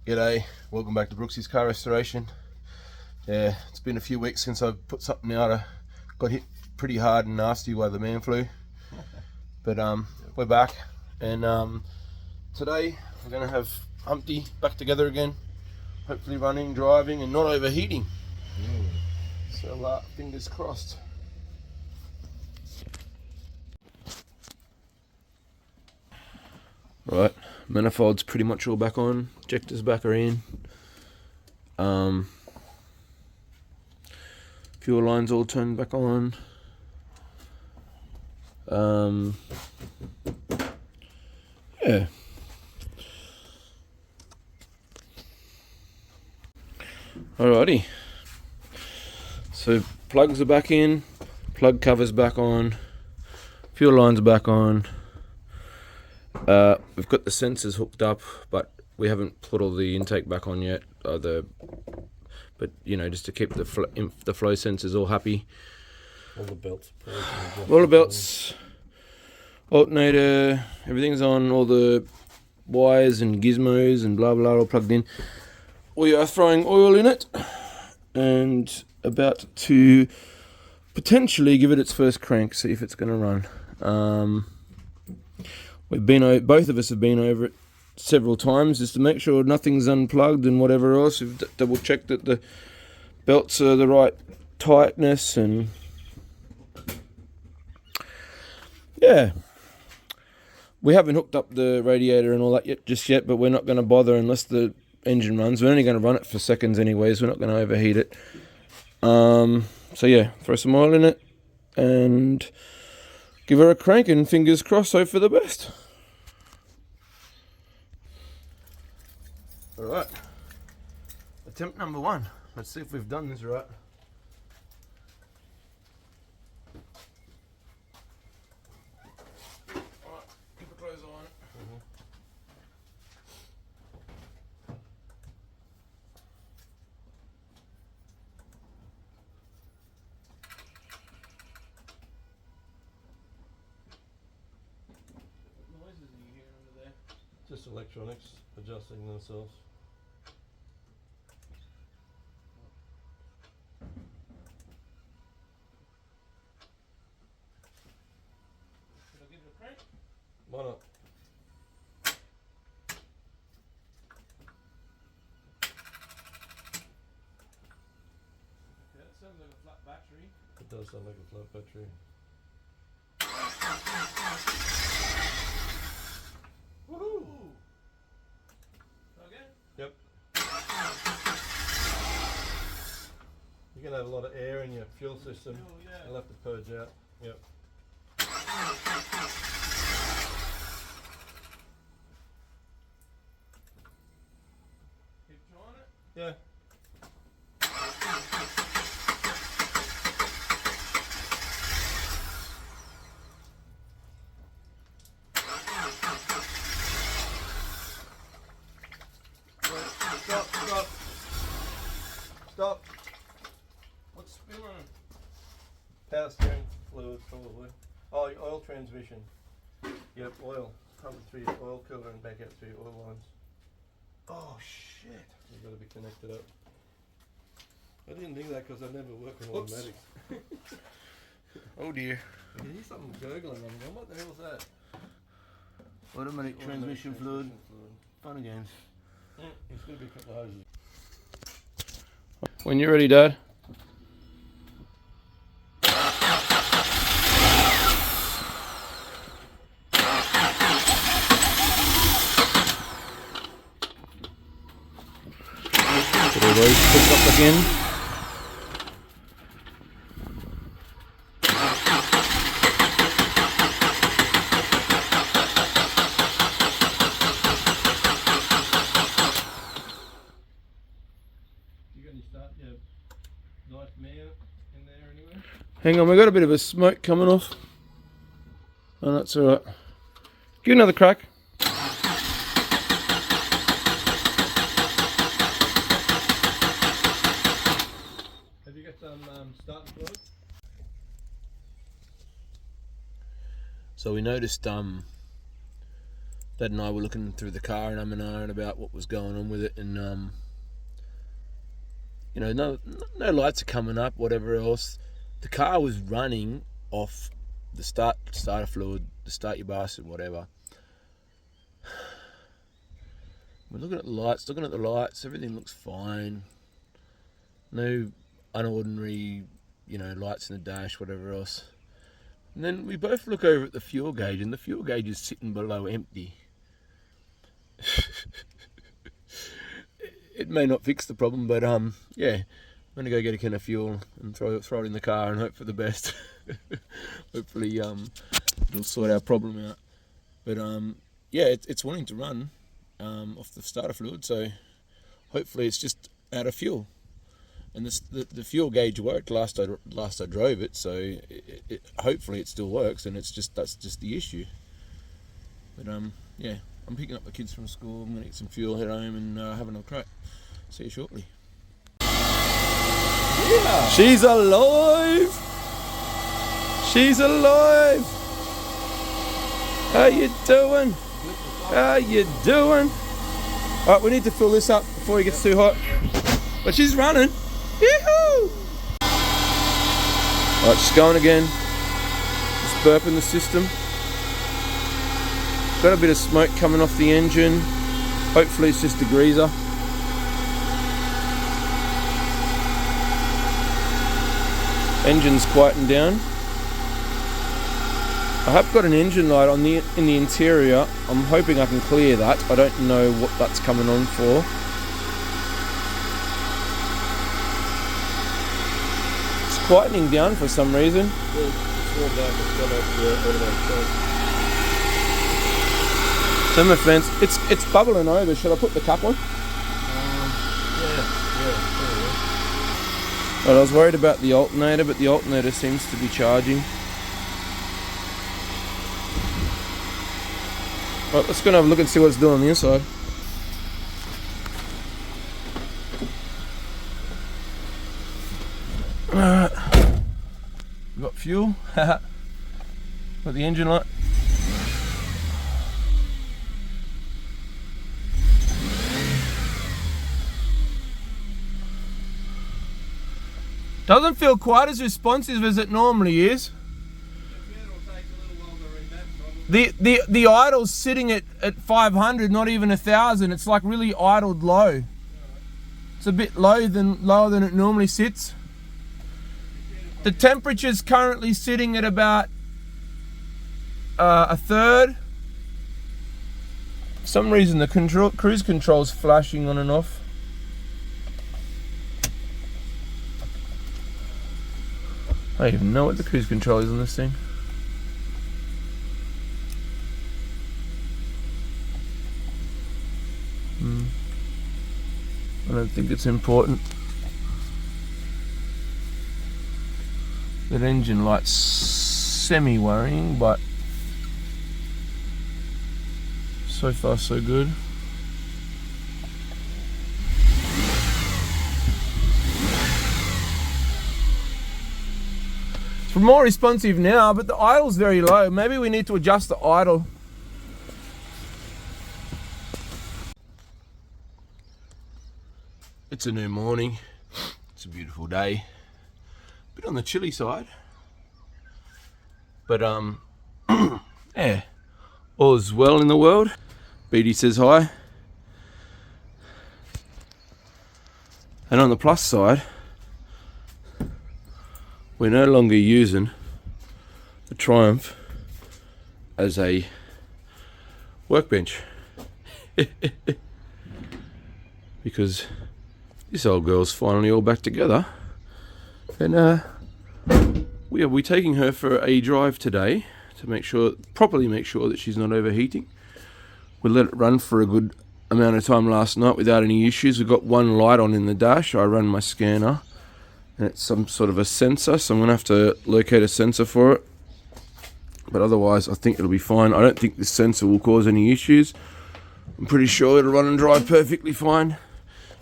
G'day, welcome back to Brooksy's Car Restoration. Yeah, it's been a few weeks since I've put something out. I got hit pretty hard and nasty by the man flu. But we're back, and today we're going to have Humpty back together again. Hopefully running, driving and not overheating. So fingers crossed. Right, manifold's pretty much all back on, injectors back are in. Fuel lines all turned back on. Yeah. Alrighty. So plugs are back in, plug covers back on, fuel lines are back on. We've got the sensors hooked up, but we haven't put all the intake back on yet. But you know, just to keep the flow sensors all happy. All the belts. All the belts, alternator, everything's on. All the wires and gizmos and blah blah all plugged in. We are throwing oil in it, and about to potentially give it its first crank, see if it's going to run. Both of us have been over it several times just to make sure nothing's unplugged and whatever else. We've double checked that the belts are the right tightness, and yeah, we haven't hooked up the radiator and all that just yet, but we're not going to bother unless the engine runs. We're only going to run it for seconds anyways. We're not going to overheat it. So yeah, throw some oil in it and give her a crank, and fingers crossed, hope for the best. Alright, attempt number 1. Let's see if we've done this right. Alright, keep a close eye on it. What noises are you hearing under there? Just electronics adjusting themselves. Should I give it a crank? Why not? Okay, that sounds like a flat battery. It does sound like a flat battery. Woohoo! Again? Yep. You're going to have a lot of air in your fuel system. Fuel, yeah. You'll have to purge out. Yep. Keep trying it. Yeah. Stop. What's spilling? Power steering fluid, probably. Oh, your oil transmission. Yep, oil. Comes through your oil cooler and back out through your oil lines. Oh shit. You've got to be connected up. I didn't think that because I never worked on Whoops. automatics. Oh dear. I can hear something gurgling. I'm going, what the hell's that? Automatic transmission fluid. fluid. Fun and games. It's going to be a couple of hoses. When you're ready, Dad. Get all those hooked up again. Hang on, we got a bit of a smoke coming off. Oh, that's alright. Give it another crack. Have you got some starting fluid? So we noticed Dad and I were looking through the car and ahhing about what was going on with it, and no lights are coming up, whatever else. The car was running off the starter fluid, the start your bastard, whatever. We're looking at the lights, everything looks fine. No unordinary, lights in the dash, whatever else. And then we both look over at the fuel gauge, and the fuel gauge is sitting below empty. It may not fix the problem, but I'm gonna go get a can of fuel and throw it in the car and hope for the best. Hopefully it'll sort our problem out. But it's wanting to run off the starter fluid, so hopefully it's just out of fuel. And the fuel gauge worked last I drove it, so hopefully it still works, and that's just the issue. But I'm picking up the kids from school. I'm gonna get some fuel, head home, and have another crack. See you shortly. Yeah. She's alive. She's alive. How you doing? How you doing? All right, we need to fill this up before it gets too hot. But she's running. Yee-hoo! All right, she's going again. Just burping the system. Got a bit of smoke coming off the engine. Hopefully it's just a greaser. Engine's quieting down. I have got an engine light in the interior. I'm hoping I can clear that. I don't know what that's coming on for. It's quietening down for some reason. Thermo fence. It's bubbling over. Should I put the cap on? Well, I was worried about the alternator, but the alternator seems to be charging. Right, let's go and have a look and see what it's doing on the inside. Alright. We've got fuel. Got the engine light. Doesn't feel quite as responsive as it normally is. The idle's sitting at 500, not even 1,000. It's like really idled low. It's a bit lower than it normally sits. The temperature's currently sitting at about a third. For some reason the cruise control's flashing on and off. I don't even know what the cruise control is on this thing. I don't think it's important. That engine light's semi-worrying, but so far so good. It's more responsive now, but the idle's very low. Maybe we need to adjust the idle. It's a new morning. It's a beautiful day. A bit on the chilly side. But yeah, all's well in the world. Beatty says hi. And on the plus side, we're no longer using the Triumph as a workbench. Because this old girl's finally all back together. And we'll be taking her for a drive today to properly make sure that she's not overheating. We let it run for a good amount of time last night without any issues. We've got one light on in the dash. I run my scanner. And it's some sort of a sensor, so I'm going to have to locate a sensor for it. But otherwise, I think it'll be fine. I don't think this sensor will cause any issues. I'm pretty sure it'll run and drive perfectly fine.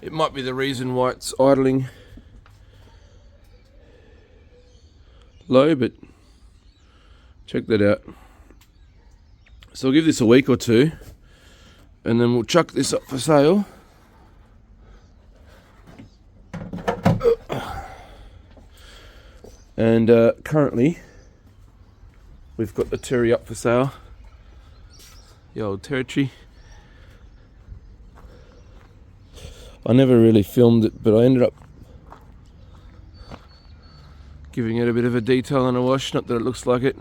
It might be the reason why it's idling low, but check that out. So I'll give this a week or two. and then we'll chuck this up for sale. And currently we've got the Terry up for sale, the old Territory. I never really filmed it, but I ended up giving it a bit of a detail and a wash, not that it looks like it.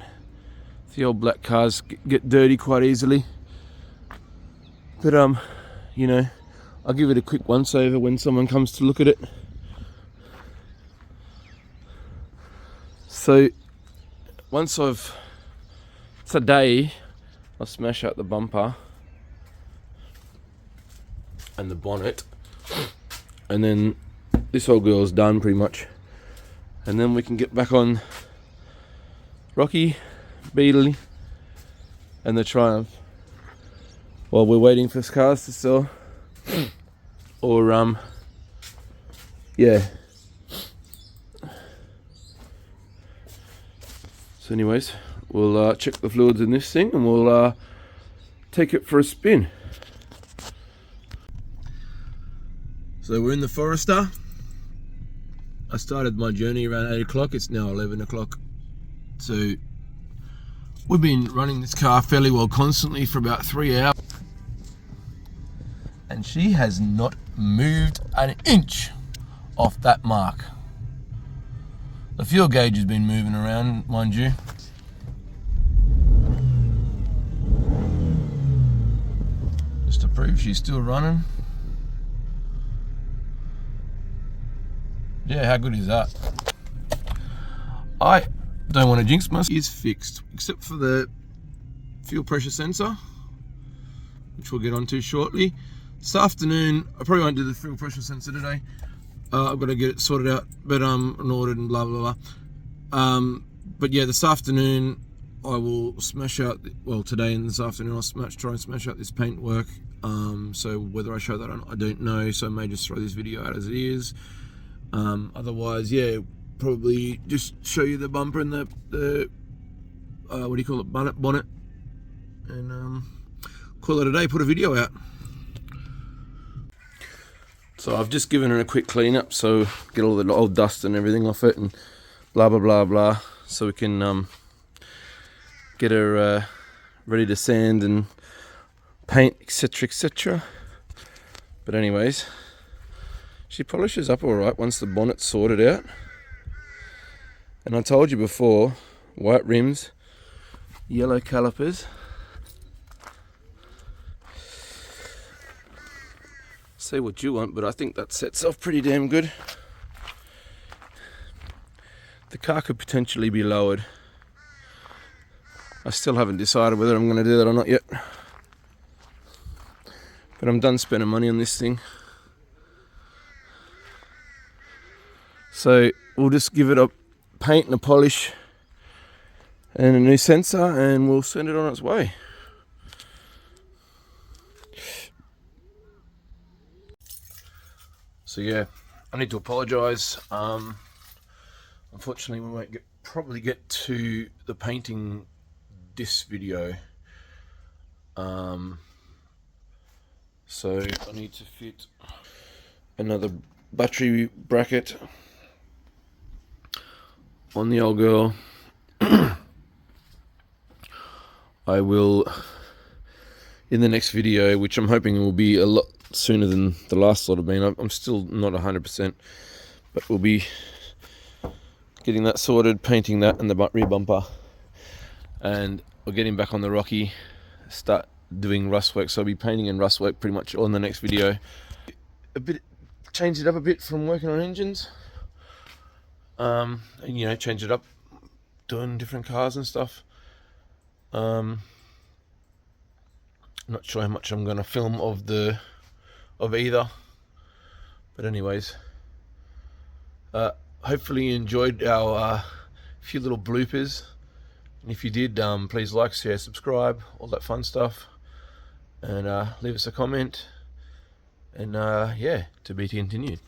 The old black cars get dirty quite easily, but you know, I'll give it a quick once over when someone comes to look at it. So once today I'll smash out the bumper and the bonnet, and then this whole girl's done pretty much, and then we can get back on Rocky, Beetle and the Triumph while we're waiting for cars to sell. Or yeah. So anyways, we'll check the fluids in this thing and we'll take it for a spin. So we're in the Forester. I started my journey around 8 o'clock, it's now 11 o'clock. So we've been running this car fairly well constantly for about 3 hours. And she has not moved an inch off that mark. The fuel gauge has been moving around, mind you. Just to prove she's still running. Yeah, how good is that? I don't want to jinx myself. It is fixed, except for the fuel pressure sensor, which we'll get onto shortly. This afternoon, I probably won't do the fuel pressure sensor today. I've got to get it sorted out, but and ordered and blah blah blah. But yeah, this afternoon I will smash out. Well, today and this afternoon I'll try and smash out this paint work. So whether I show that or not, I don't know. So I may just throw this video out as it is. Otherwise, yeah, probably just show you the bumper and the what do you call it, bonnet, and call it a day. Put a video out. So I've just given her a quick clean up, so get all the old dust and everything off it and blah blah blah blah, so we can get her ready to sand and paint, etc etc. But anyways, she polishes up alright once the bonnet's sorted out. And I told you before, white rims, yellow calipers. Say what you want, but I think that sets off pretty damn good. The car could potentially be lowered. I still haven't decided whether I'm going to do that or not yet. But I'm done spending money on this thing. So we'll just give it a paint and a polish and a new sensor and we'll send it on its way. So yeah, I need to apologise. Unfortunately, we won't probably get to the painting this video. So I need to fit another battery bracket on the old girl. I will, in the next video, which I'm hoping will be a lot sooner than the last lot have been. I'm still not 100%, but we'll be getting that sorted, painting that and the rear bumper, and we're getting back on the Rocky, start doing rust work. So I'll be painting and rust work pretty much on the next video. Change it up a bit from working on engines, and you know, change it up, doing different cars and stuff. Not sure how much I'm going to film of either, but anyways, hopefully you enjoyed our few little bloopers, and if you did, please like, share, subscribe, all that fun stuff, and leave us a comment, and yeah, to be continued.